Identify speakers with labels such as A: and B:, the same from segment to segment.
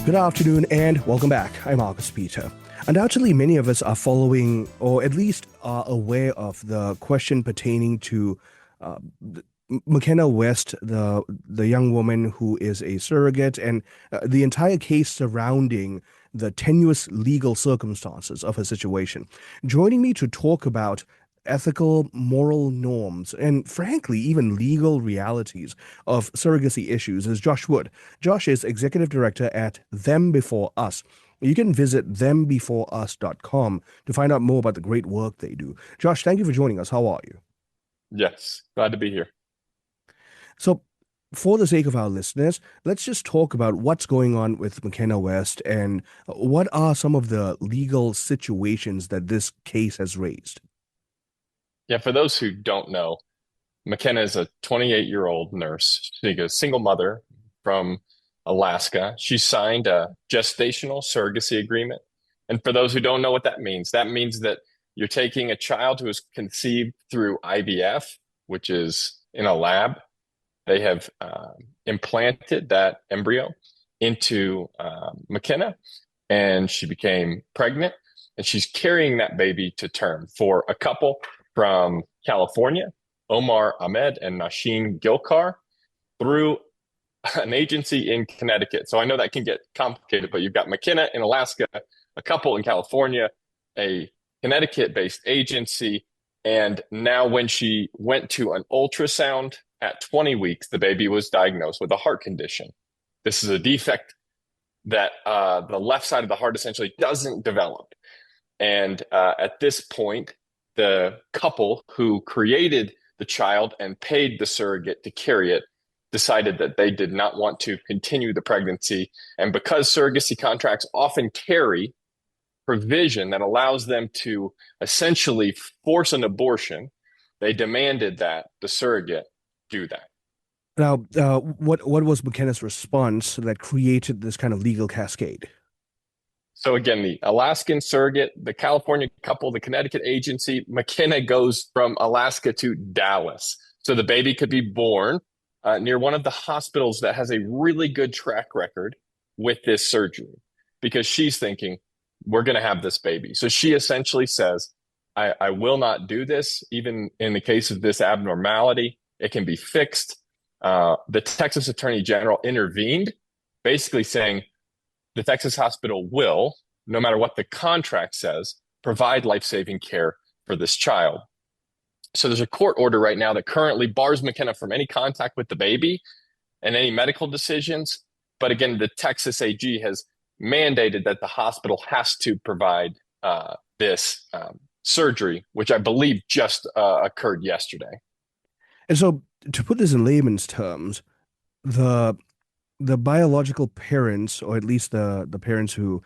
A: Good afternoon and welcome back. I'm Marcus Peter. Undoubtedly, many of us are following, or at least are aware of, the question pertaining to McKenna West, the young woman who is a surrogate, and the entire case surrounding the tenuous legal circumstances of her situation. Joining me to talk about ethical, moral norms, and frankly, even legal realities of surrogacy issues is Josh Wood. Josh is executive director at Them Before Us. You can visit thembeforeus.com to find out more about the great work they do. Josh, thank you for joining us. How are you?
B: Yes, glad to be here.
A: So, for the sake of our listeners, let's just talk about what's going on with McKenna West and what are some of the legal situations that this case has raised.
B: Yeah, for those who don't know, McKenna is a 28-year-old nurse. She's a single mother from Alaska. She signed a gestational surrogacy agreement. And for those who don't know what that means that you're taking a child who is conceived through IVF, which is in a lab. They have implanted that embryo into McKenna, and she became pregnant, and she's carrying that baby to term for a couple from California, Omar Ahmed and Nasheen Gilkar, through an agency in Connecticut. So I know that can get complicated, but you've got McKenna in Alaska, a couple in California, a Connecticut-based agency, and now when she went to an ultrasound at 20 weeks, the baby was diagnosed with a heart condition. This is a defect that the left side of the heart essentially doesn't develop. And at this point, the couple who created the child and paid the surrogate to carry it decided that they did not want to continue the pregnancy. And because surrogacy contracts often carry provision that allows them to essentially force an abortion, they demanded that the surrogate do that.
A: Now, what was McKenna's response that created this kind of legal cascade?
B: So again, the Alaskan surrogate, the California couple, the Connecticut agency, McKenna goes from Alaska to Dallas. So the baby could be born near one of the hospitals that has a really good track record with this surgery, because she's thinking, we're going to have this baby. So she essentially says, I will not do this, even in the case of this abnormality. It can be fixed. The Texas Attorney General intervened, basically saying the Texas hospital will, no matter what the contract says, provide life-saving care for this child. So there's a court order right now that currently bars McKenna from any contact with the baby and any medical decisions. But again, the Texas AG has mandated that the hospital has to provide this surgery, which I believe just occurred yesterday.
A: And so, to put this in layman's terms, the biological parents, or at least the parents who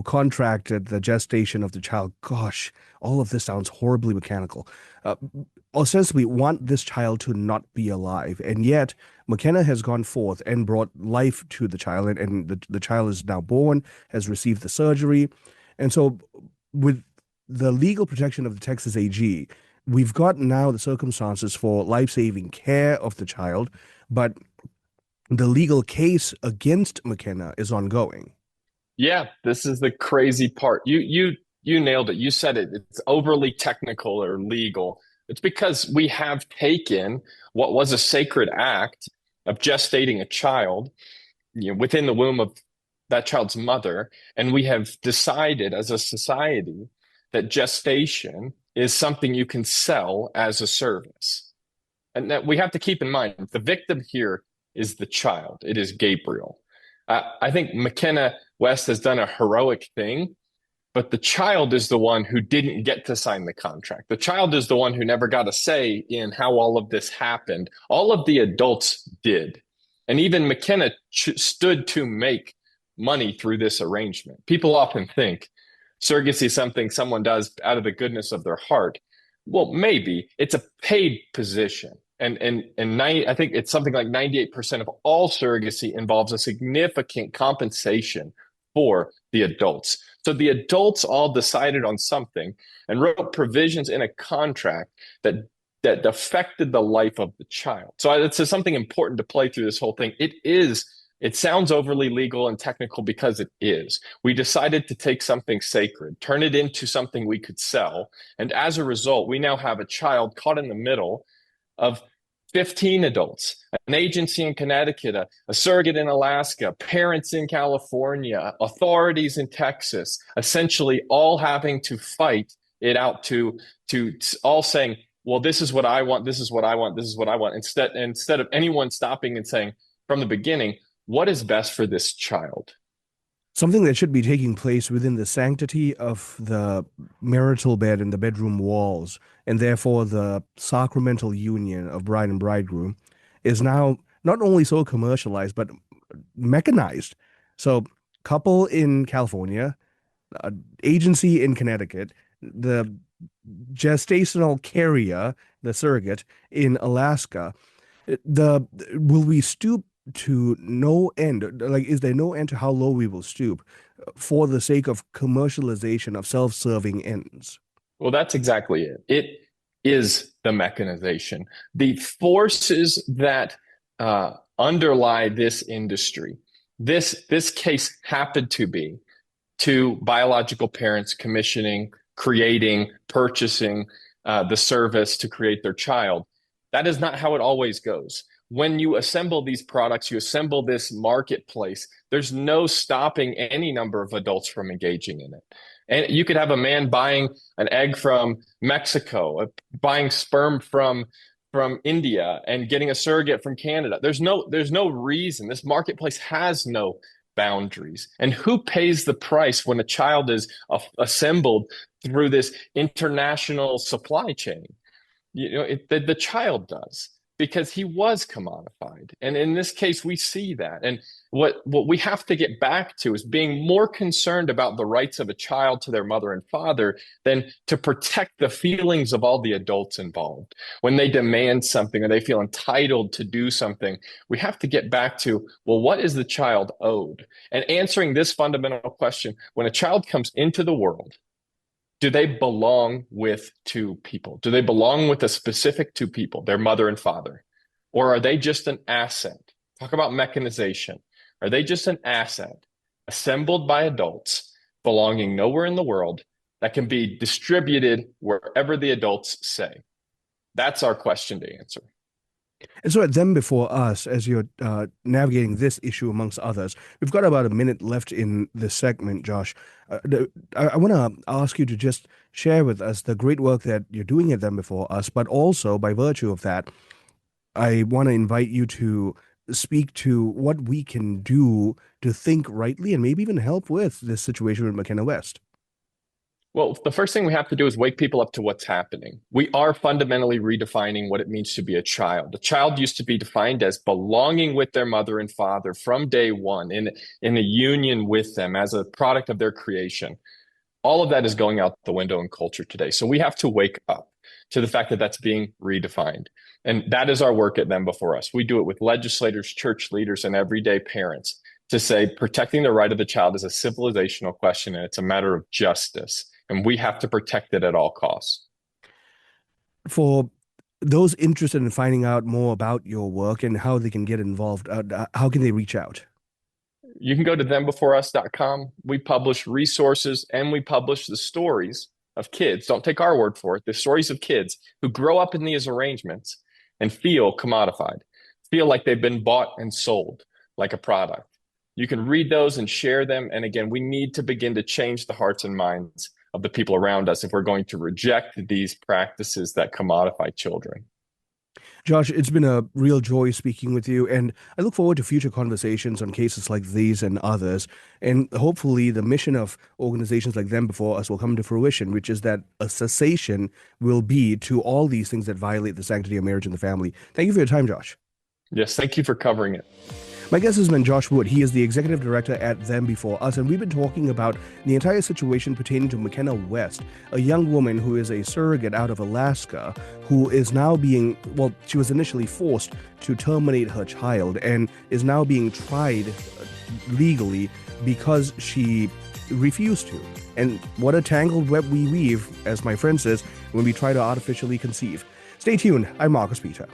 A: contracted the gestation of the child, gosh, all of this sounds horribly mechanical, ostensibly want this child to not be alive. And yet McKenna has gone forth and brought life to the child, and the child is now born, has received the surgery. And so with the legal protection of the Texas AG, we've got now the circumstances for life-saving care of the child, but the legal case against McKenna is ongoing.
B: Yeah, this is the crazy part. You nailed it. You said it. It's overly technical or legal. It's because we have taken what was a sacred act of gestating a child, within the womb of that child's mother, and we have decided as a society that gestation is something you can sell as a service. And that we have to keep in mind, the victim here is the child. It is Gabriel. I think McKenna West has done a heroic thing, but the child is the one who didn't get to sign the contract. The child is the one who never got a say in how all of this happened. All of the adults did. And even McKenna stood to make money through this arrangement. People often think surrogacy is something someone does out of the goodness of their heart. Well, maybe it's a paid position. And I think it's something like 98% of all surrogacy involves a significant compensation for the adults. So the adults all decided on something and wrote provisions in a contract that affected the life of the child. So it's something important to play through this whole thing. It is It sounds overly legal and technical because it is. We decided to take something sacred, turn it into something we could sell. And as a result, we now have a child caught in the middle of 15 adults, an agency in Connecticut, a surrogate in Alaska, parents in California, authorities in Texas, essentially all having to fight it out to all saying, well, this is what I want, this is what I want, this is what I want. Instead of anyone stopping and saying from the beginning, what is best for this child?
A: Something that should be taking place within the sanctity of the marital bed and the bedroom walls, and therefore the sacramental union of bride and bridegroom, is now not only so commercialized, but mechanized. So, couple in California, agency in Connecticut, the gestational carrier, the surrogate in Alaska. The will we stoop to no end? Like, is there no end to how low we will stoop for the sake of commercialization of self-serving ends?
B: Well, that's exactly it. It is the mechanization. The forces that underlie this industry, this case happened to be two biological parents commissioning, creating, purchasing the service to create their child. That is not how it always goes. When you assemble these products, you assemble this marketplace, there's no stopping any number of adults from engaging in it. And you could have a man buying an egg from Mexico, buying sperm from India, and getting a surrogate from Canada. There's no reason. This marketplace has no boundaries. And who pays the price when a child is assembled through this international supply chain? The child does, because he was commodified. And in this case, we see that. And what we have to get back to is being more concerned about the rights of a child to their mother and father than to protect the feelings of all the adults involved. When they demand something or they feel entitled to do something, we have to get back to, well, what is the child owed? And answering this fundamental question, when a child comes into the world, do they belong with two people? Do they belong with a specific two people, their mother and father? Or are they just an asset? Talk about mechanization. Are they just an asset assembled by adults belonging nowhere in the world that can be distributed wherever the adults say? That's our question to answer.
A: And so at Them Before Us, as you're navigating this issue amongst others, we've got about a minute left in this segment, Josh. I want to ask you to just share with us the great work that you're doing at Them Before Us, but also by virtue of that, I want to invite you to speak to what we can do to think rightly and maybe even help with this situation with McKenna West.
B: Well, the first thing we have to do is wake people up to what's happening. We are fundamentally redefining what it means to be a child. A child used to be defined as belonging with their mother and father from day one, in a union with them as a product of their creation. All of that is going out the window in culture today. So we have to wake up to the fact that that's being redefined. And that is our work at Them Before Us. We do it with legislators, church leaders, and everyday parents to say protecting the right of the child is a civilizational question and it's a matter of justice. And we have to protect it at all costs.
A: For those interested in finding out more about your work and how they can get involved, how can they reach out?
B: You can go to thembeforeus.com. We publish resources and we publish the stories of kids. Don't take our word for it. The stories of kids who grow up in these arrangements and feel commodified, feel like they've been bought and sold like a product. You can read those and share them. And again, we need to begin to change the hearts and minds of the people around us if we're going to reject these practices that commodify children.
A: Josh, it's been a real joy speaking with you, and I look forward to future conversations on cases like these and others. And hopefully, the mission of organizations like Them Before Us will come to fruition, which is that a cessation will be to all these things that violate the sanctity of marriage and the family. Thank you for your time, Josh.
B: Yes, thank you for covering it.
A: My guest has been Josh Wood. He is the executive director at Them Before Us, and we've been talking about the entire situation pertaining to McKenna West, a young woman who is a surrogate out of Alaska, who is now being, well, she was initially forced to terminate her child and is now being tried legally because she refused to. And what a tangled web we weave, as my friend says, when we try to artificially conceive. Stay tuned. I'm Marcus Peter.